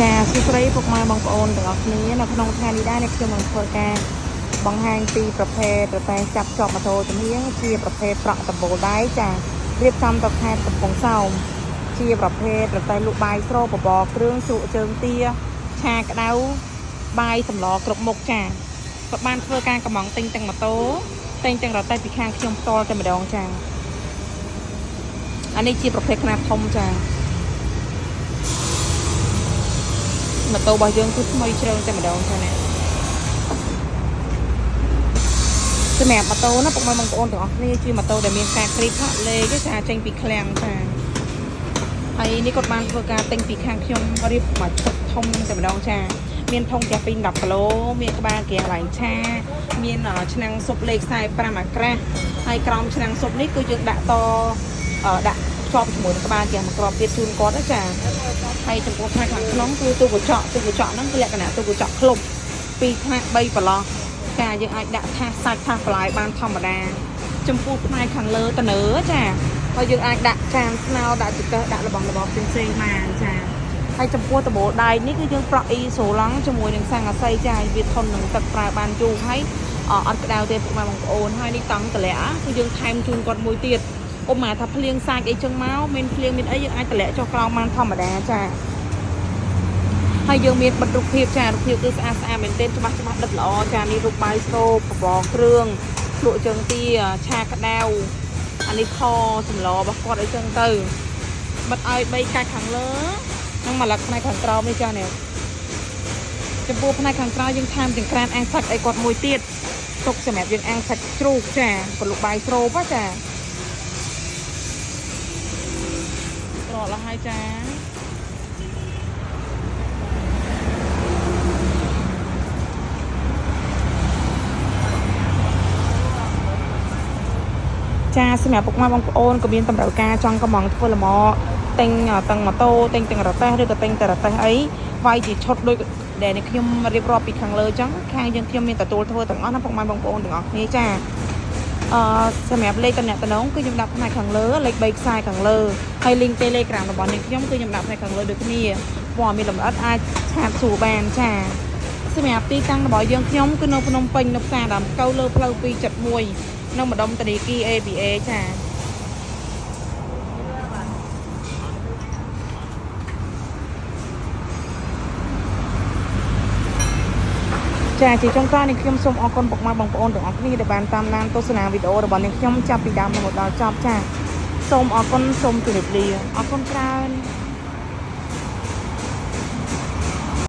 ចាសួស្តីពុកម៉ែបងប្អូនទាំងអស់គ្នានៅក្នុងថ្ងៃនេះដែរនេះខ្ញុំនឹងធ្វើការបង្ហាញពីប្រភេទរតែចាប់ជាប់ម៉ូតូជំនាញជាប្រភេទប្រក់ដំបូលដៃចារៀបចំទៅខេត្តកំពង់សោមជាប្រភេទរតែលក់បាយស្រូបបបរគ្រឿងជ្រក់ជើងទាឆាក្តៅបាយសម្លគ្រប់មុខចាក៏បានធ្វើការកំងទិញទាំងម៉ូតូទិញទាំងរតែពីខាងខ្ញុំផ្ទាល់តែម្ដងចាអានេះជាប្រភេទខ្នាតធំចាម៉ូតូរបស់យើងគឺថ្មីជ្រើងតែម្ដងចានេះសម្រាប់ម៉ូតូណាពុកម៉ែបងប្អូនទាំងអស់គ្នាជាម៉ូតូដែលមានការគ្រីបហាក់លេខចាចេញពីឃ្លាំងចាហើយនេះគាត់បានធ្វើការទិញពីខាងខ្ញុំរៀបមកទឹកធំតែម្ដងចាមានធុងកាហ្វេ10គីឡូមានក្បាលគៀងឡើងឆាមានឆ្នាំងស៊ុបលេខ45អាក្រាស់ហើយក្រោមឆ្នាំងស៊ុបនេះគឺយើងដាក់ដាក់ភ្ជាប់ជាមួយនឹងក្បាលគៀងមួយគ្រាប់ទៀតជូនគាត់ណាចាហើយចំពោះផ្នែកខាងក្នុងគឺទូកញ្ចក់ហ្នឹងគឺលក្ខណៈទូកញ្ចក់ឃ្លុប2ថ្នាក់3ប្រឡោះចាយើងអាចដាក់ថាសសាច់ថាសបន្លែបានធម្មតាចំពោះផ្នែកខាងលើតនើចាហើយយើងអាចដាក់ចានស្នោដាក់ចង្កឹះដាក់របស់ផ្សេងៗបានចាហើយចំពោះដបូលដៃនេះគឺយើងប្រក់អ៊ីសូឡង់ជាមួយនឹងស័ង្កសីចាវាធន់នឹងទឹកប្រើបានយូរហើយអត់ក្តៅទេពុកម៉ែបងប្អូនហើយនេះតង់តម្លាក់គឺយើងថែមជូនគាត់មួយទៀតឧបមាថាភ្លៀងសាច់អីចឹងមកមានភ្លៀងមានអីយើងអាចតម្លាក់ចុះក្រោមបានធម្មតាចាហើយយើងមានបិទរូបភាពចារូបភាពគឺស្អាតមែនទែនច្បាស់ដិតល្អចានេះរូបបាយស្រូបបបរគ្រឿងលក់ជើងទាឆាក្តៅអានេះខសម្លរបស់គាត់អីចឹងទៅបិទឲ្យ3កាច់ខាងលើនិងមួយឡឹកផ្នែកខាងក្រោមនេះចានេះចំពោះផ្នែកខាងក្រោមយើងថែមចង្ក្រានអាំងសាច់អីគាត់មួយទៀតទុកសម្រាប់យើងអាំងសាច់ជ្រូកចាពលុកបាយស្រូបចាក្រឡហើយចាចាសម្រាប់ពុកម៉ែបងប្អូនក៏មានតម្រូវការចង់កំងធ្វើលម្អទិញទាំងម៉ូតូទិញទាំងរទេះឬក៏ទិញតែរទេះអីវាយជាឈុតដូចដែលខ្ញុំរៀបរាប់ពីខាងលើចឹងខាងយើងខ្ញុំមានទទួលធ្វើទាំងអស់ណាពុកម៉ែបងប្អូនទាំងអស់គ្នាចាសម្រាប់លេខតំណែងគឺខ្ញុំដាក់ផ្នែកខាងលើលេខ3ខ្សែខាងលើហើយ link Telegram របស់នាងខ្ញុំគឺខ្ញុំដាក់ផ្នែកខាងលើដូចគ្នាព័ត៌មានលម្អិតអាចឆាតសួរបានចាសម្រាប់ទីតាំងរបស់យើងខ្ញុំគឺនៅភ្នំពេញនៅផ្សារដើមកៅលើផ្លូវ271នៅម្ដុំធនីគារ ABA ចាជាចុងក្រោយនេះខ្ញុំសូមអរគុណពុកម៉ែបងប្អូនទាំងអស់គ្នាដែលបានតាមដានទស្សនាវីដេអូរបស់នាងខ្ញុំចាប់ពីដើមរហូតដល់ចប់ចាសូមអរគុណសូមជម្រាបលាអរគុណច្រើន